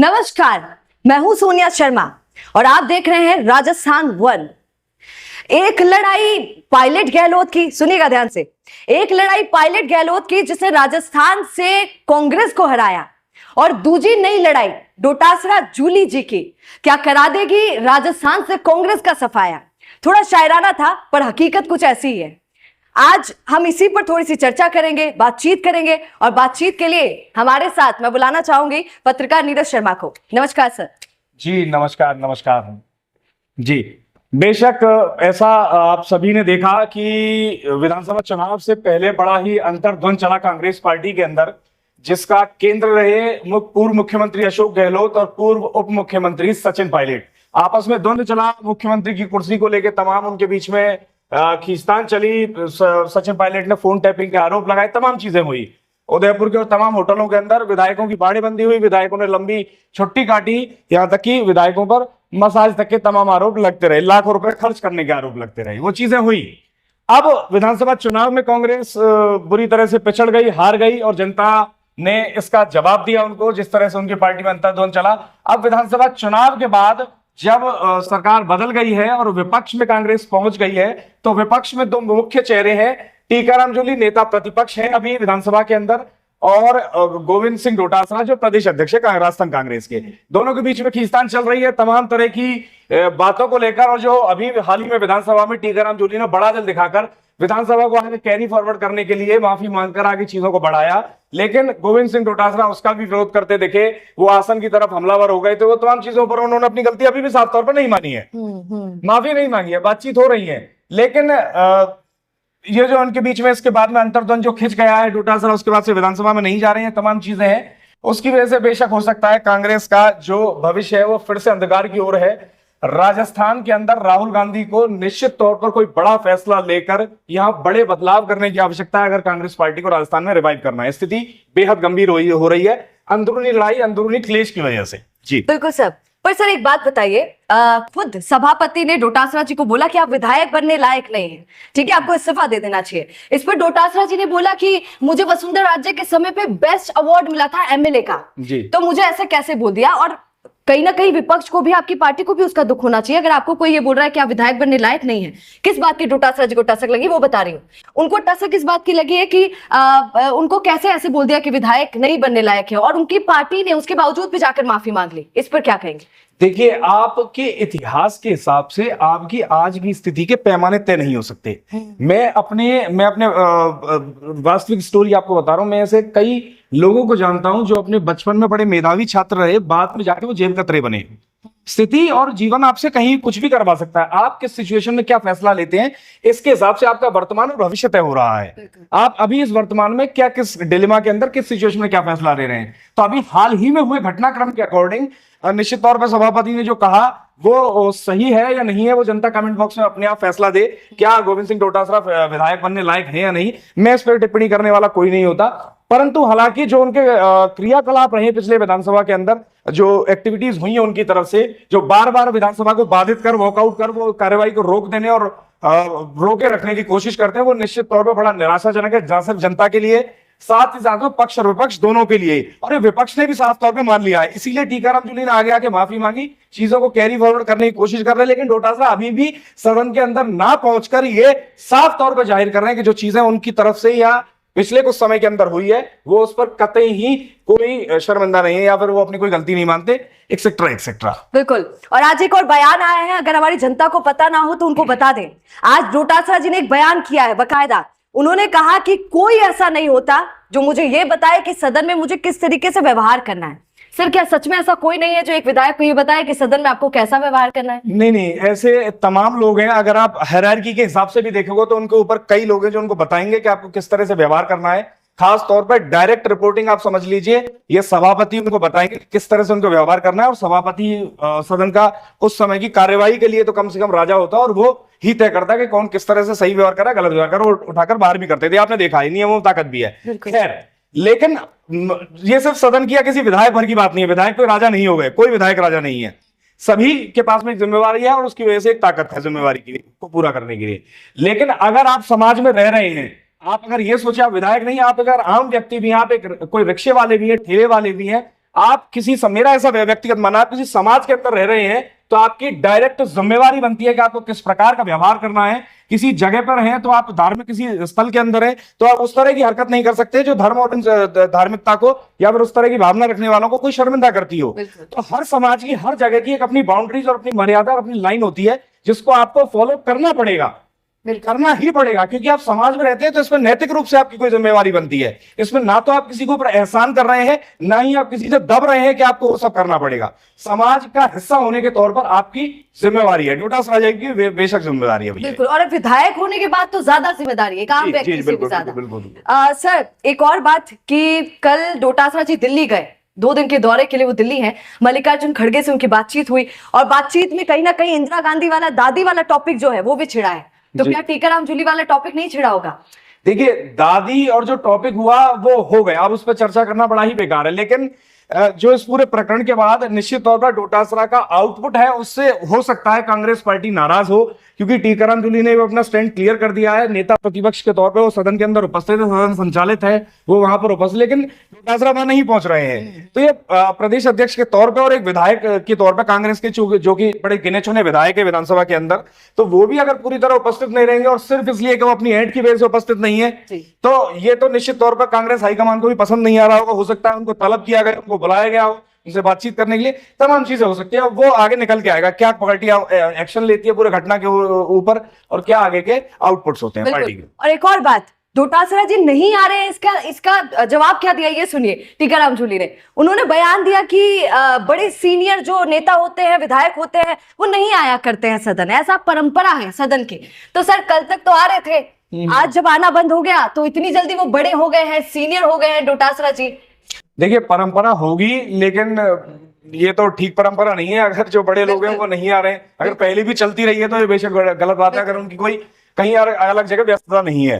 नमस्कार, मैं हूं सोनिया शर्मा और आप देख रहे हैं राजस्थान वन। एक लड़ाई पायलट गहलोत की, सुनिएगा ध्यान से। एक लड़ाई पायलट गहलोत की जिसने राजस्थान से कांग्रेस को हराया, और दूसरी नई लड़ाई डोटासरा जूली जी की, क्या करा देगी राजस्थान से कांग्रेस का सफाया। थोड़ा शायराना था पर हकीकत कुछ ऐसी ही है। आज हम इसी पर थोड़ी सी चर्चा करेंगे, बातचीत करेंगे, और बातचीत के लिए हमारे साथ मैं बुलाना चाहूंगी पत्रकार नीरज शर्मा को। नमस्कार सर। जी नमस्कार। नमस्कार जी। बेशक ऐसा आप सभी ने देखा कि विधानसभा चुनाव से पहले बड़ा ही अंतर्द्वंद चला कांग्रेस पार्टी के अंदर, जिसका केंद्र रहे पूर्व मुख्यमंत्री अशोक गहलोत और पूर्व उप मुख्यमंत्री सचिन पायलट। आपस में द्वंद्व चला, मुख्यमंत्री की कुर्सी को लेकर तमाम उनके बीच में खींचतान चली। सचिन पायलट ने फोन टैपिंग के आरोप लगाए, तमाम चीजें हुई। उदयपुर के और तमाम होटलों के अंदर विधायकों की बाड़ेबंदी हुई, विधायकों ने लंबी छुट्टी काटी, यहां तक कि विधायकों पर मसाज तक के तमाम आरोप लगते रहे, लाखों रुपए खर्च करने के आरोप लगते रहे, वो चीजें हुई। अब विधानसभा चुनाव में कांग्रेस बुरी तरह से पिछड़ गई, हार गई, और जनता ने इसका जवाब दिया उनको, जिस तरह से उनकी पार्टी में अंतर्द्वंद चला। अब विधानसभा चुनाव के बाद जब सरकार बदल गई है और विपक्ष में कांग्रेस पहुंच गई है, तो विपक्ष में दो मुख्य चेहरे हैं। टीकाराम जूली नेता प्रतिपक्ष है अभी विधानसभा के अंदर, और गोविंद सिंह डोटासरा जो प्रदेश अध्यक्ष है राजस्थान कांग्रेस के। दोनों के बीच में खींचतान चल रही है तमाम तरह की बातों को लेकर। और जो अभी हाल ही में विधानसभा में टीकाराम जूली ने बड़ा दिल दिखाकर विधानसभा को आगे कैरी फॉरवर्ड करने के लिए माफी मांगकर आगे चीजों को बढ़ाया, लेकिन गोविंद सिंह डोटासरा उसका भी विरोध करते दिखे। वो आसन की तरफ हमलावर हो गए थे। वो तमाम चीजों पर उन्होंने अपनी गलती अभी भी साफ तौर पर नहीं मानी है, माफी नहीं मांगी है, बातचीत हो रही है। लेकिन ये जो उनके बीच में इसके बाद में अंतर्द्वंद जो खिंच गया है, डोटासरा उसके बाद से विधानसभा में नहीं जा रहे हैं, तमाम चीजें हैं, उसकी वजह से बेशक हो सकता है कांग्रेस का जो भविष्य है वो फिर से अंधकार की ओर है। राजस्थान के अंदर राहुल गांधी को निश्चित तौर पर कोई बड़ा फैसला लेकर यहां बड़े बदलाव करने की आवश्यकता है, अगर कांग्रेस पार्टी को राजस्थान में रिवाइव करना है। स्थिति बेहद गंभीर हो रही है, अंदरूनी लड़ाई, अंदरूनी क्लेश की वजह से। जी बिल्कुल सर। पर सर एक बात बताइए, खुद सभापति ने डोटासरा जी को बोला कि आप विधायक बनने लायक नहीं हैं, ठीक है, आपको इस्तीफा दे देना चाहिए। इस पर डोटासरा जी ने बोला कि मुझे वसुंधरा राज्य के समय पे बेस्ट अवार्ड मिला था एमएलए का, तो मुझे ऐसे कैसे बोल दिया। और कहीं ना कहीं विपक्ष को भी, आपकी पार्टी को भी उसका दुख होना चाहिए अगर आपको कोई ये बोल रहा है कि आप विधायक बनने लायक नहीं है। किस बात की डोटासरा जी को टसक लगी वो बता रही हूँ। उनको टसक इस बात की लगी है कि उनको कैसे ऐसे बोल दिया कि विधायक नहीं बनने लायक है, और उनकी पार्टी ने उसके बावजूद भी जाकर माफी मांग ली। इस पर क्या कहेंगे? देखिए, आपके इतिहास के हिसाब से आपकी आज की स्थिति के पैमाने तय नहीं हो सकते। मैं अपने वास्तविक स्टोरी आपको बता रहा हूं। मैं ऐसे कई लोगों को जानता हूं जो अपने बचपन में बड़े मेधावी छात्र रहे, बाद में जाके वो जेब कतरे बने। स्थिति और जीवन आपसे कहीं कुछ भी करवा सकता है। आप किस सिचुएशन में क्या फैसला लेते हैं, इसके हिसाब से आपका वर्तमान और भविष्य तय हो रहा है। आप अभी इस वर्तमान में क्या, किस डिलेमा के अंदर, किस सिचुएशन में क्या फैसला ले रहे हैं। तो अभी हाल ही में हुए घटनाक्रम के अकॉर्डिंग निश्चित तौर पर सभापति ने जो कहा वो सही है या नहीं है, वो जनता कमेंट बॉक्स में अपने आप फैसला दे। क्या गोविंद सिंह डोटासरा विधायक बनने लायक है या नहीं, मैं इस पर टिप्पणी करने वाला कोई नहीं होता। परंतु हालांकि जो उनके क्रियाकलाप रहे पिछले विधानसभा के अंदर, जो एक्टिविटीज हुई है उनकी तरफ से, जो बार बार विधानसभा को बाधित कर, वॉकआउट कर, वो कार्यवाही को रोक देने और रोके रखने की कोशिश करते हैं, वो निश्चित तौर पर बड़ा निराशाजनक है, जहां सिर्फ जनता के लिए, साथ ही साथ में पक्ष और विपक्ष दोनों के लिए। और ये विपक्ष ने भी साफ तौर पे मान लिया है, इसीलिए टीकाराम जूली ने आगे आके माफी मांगी, चीजों को कैरी फॉरवर्ड करने की कोशिश कर रहे हैं। लेकिन डोटासरा अभी भी सदन के अंदर ना पहुंचकर ये साफ तौर पर जाहिर कर रहे हैं कि जो चीजें उनकी तरफ से या पिछले कुछ समय के अंदर हुई है, वो उस पर कतई ही कोई शर्मिंदा नहीं है, या फिर वो अपनी कोई गलती नहीं मानते, एक्सेट्रा एक्सेट्रा। बिल्कुल। और आज एक और बयान आया है, अगर हमारी जनता को पता ना हो तो उनको बता दें। आज डोटासरा जी ने एक बयान किया है बकायदा। उन्होंने कहा कि कोई ऐसा नहीं होता जो मुझे ये बताए कि सदन में मुझे किस तरीके से व्यवहार करना है। सर, क्या सच में ऐसा कोई नहीं है जो एक विधायक को ये बताए कि सदन में आपको कैसा व्यवहार करना है? नहीं, ऐसे तमाम लोग हैं। अगर आप हायरार्की के हिसाब से भी देखोगे तो उनके ऊपर कई लोग हैं जो उनको बताएंगे कि आपको किस तरह से व्यवहार करना है। खास तौर पर डायरेक्ट रिपोर्टिंग आप समझ लीजिए, ये सभापति उनको बताएंगे किस तरह से उनको व्यवहार करना है। और सभापति सदन का उस समय की कार्यवाही के लिए तो कम से कम राजा होता है, और वो ही तय करता है कि कौन किस तरह से सही व्यवहार कर रहा है, गलत व्यवहार कर रहा है। वो उठाकर बाहर भी करते थे, आपने देखा है, नियमों में ताकत भी है। खैर, लेकिन ये सिर्फ सदन की या किसी विधायक भर की बात नहीं है। विधायक कोई राजा नहीं हो गए, कोई विधायक राजा नहीं है। सभी के पास में एक जिम्मेवारी है, और उसकी वजह से एक ताकत है जिम्मेवारी की को पूरा करने के लिए। लेकिन अगर आप समाज में रह रहे हैं, आप अगर ये सोचे आप विधायक नहीं, आप अगर आम व्यक्ति भी हैं, आप एक कोई रिक्शे वाले भी हैं, ठेले वाले भी हैं, आप मेरा ऐसा व्यक्तिगत मानना, आप किसी समाज के अंदर रह रहे हैं तो आपकी डायरेक्ट जिम्मेवारी बनती है कि आपको किस प्रकार का व्यवहार करना है। किसी जगह पर हैं तो आप धार्मिक किसी स्थल के अंदर हैं तो आप उस तरह की हरकत नहीं कर सकते जो धर्म और धार्मिकता को या फिर उस तरह की भावना रखने वालों को कोई शर्मिंदा करती हो। तो हर समाज की, हर जगह की एक अपनी बाउंड्रीज और अपनी मर्यादा और अपनी लाइन होती है जिसको आपको फॉलो करना पड़ेगा, करना ही पड़ेगा, क्योंकि आप समाज में रहते हैं तो इसमें नैतिक रूप से आपकी कोई जिम्मेवारी बनती है। इसमें ना तो आप किसी के ऊपर एहसान कर रहे हैं, ना ही आप किसी से दब रहे हैं कि आपको वो सब करना पड़ेगा। समाज का हिस्सा होने के तौर पर आपकी जिम्मेवारी है, डोटासरा जी की बेशक जिम्मेदारी है भैया। बिल्कुल, और विधायक होने के बाद तो ज्यादा जिम्मेदारी है, काम व्यक्ति से भी ज्यादा। सर, एक और बात कि कल डोटासरा जी दिल्ली गए, 2 दिन के दौरे के लिए वो दिल्ली हैं। मल्लिकार्जुन खड़गे से उनकी बातचीत हुई और बातचीत में कहीं ना कहीं इंदिरा गांधी वाला, दादी वाला टॉपिक जो है वो भी छिड़ा है। तो क्या टीकाराम जूली वाला टॉपिक नहीं छिड़ा होगा? देखिए, दादी और जो टॉपिक हुआ वो हो गया, अब उस पर चर्चा करना बड़ा ही बेकार है। लेकिन जो इस पूरे प्रकरण के बाद निश्चित तौर पर डोटासरा का आउटपुट है उससे हो सकता है कांग्रेस पार्टी नाराज हो, क्योंकि टीकाराम जूली ने अपना स्टैंड क्लियर कर दिया है। नेता प्रतिपक्ष के तौर पर वो सदन के अंदर उपस्थित है, सदन संचालित है, वो वहां पर उपस्थित, लेकिन डोटासरा वहां नहीं पहुंच रहे हैं। तो ये प्रदेश अध्यक्ष के तौर पर और एक विधायक के तौर पर कांग्रेस के जो कि बड़े गिने चुने विधायक है विधानसभा के अंदर, तो वो भी अगर पूरी तरह उपस्थित नहीं रहेंगे और सिर्फ इसलिए कि वो अपनी ऐड की वजह से उपस्थित नहीं है, तो ये तो निश्चित तौर पर कांग्रेस हाईकमान को भी पसंद नहीं आ रहा होगा। हो सकता है उनको तलब किया गया, उनको बुलाया गया हो उनसे बातचीत करने के लिए, तमाम चीजें हो सकती है। वो आगे निकल के आएगा, क्या पार्टी एक्शन लेती है पूरे घटना के ऊपर और क्या आगे के आउटपुट्स होते हैं पार्टी के। और एक और बात, डोटासरा जी नहीं आ रहे हैं, इसका जवाब क्या दिया ये सुनिए टीकाराम जूली ने। उन्होंने बयान दिया कि बड़े सीनियर जो नेता होते हैं, विधायक होते हैं, वो नहीं आया करते हैं सदन, ऐसा परंपरा है सदन की। तो सर, कल तक तो आ रहे थे, आज जब आना बंद हो गया तो इतनी जल्दी वो बड़े हो गए हैं, सीनियर हो गए हैं डोटासरा जी? देखिए, परंपरा होगी लेकिन ये तो ठीक परंपरा नहीं है। अगर जो बड़े लोग हैं वो नहीं आ रहे हैं, अगर पहले भी चलती रही है तो ये बेशक गलत बात है, अगर उनकी कोई कहीं अलग जगह व्यस्तता नहीं है।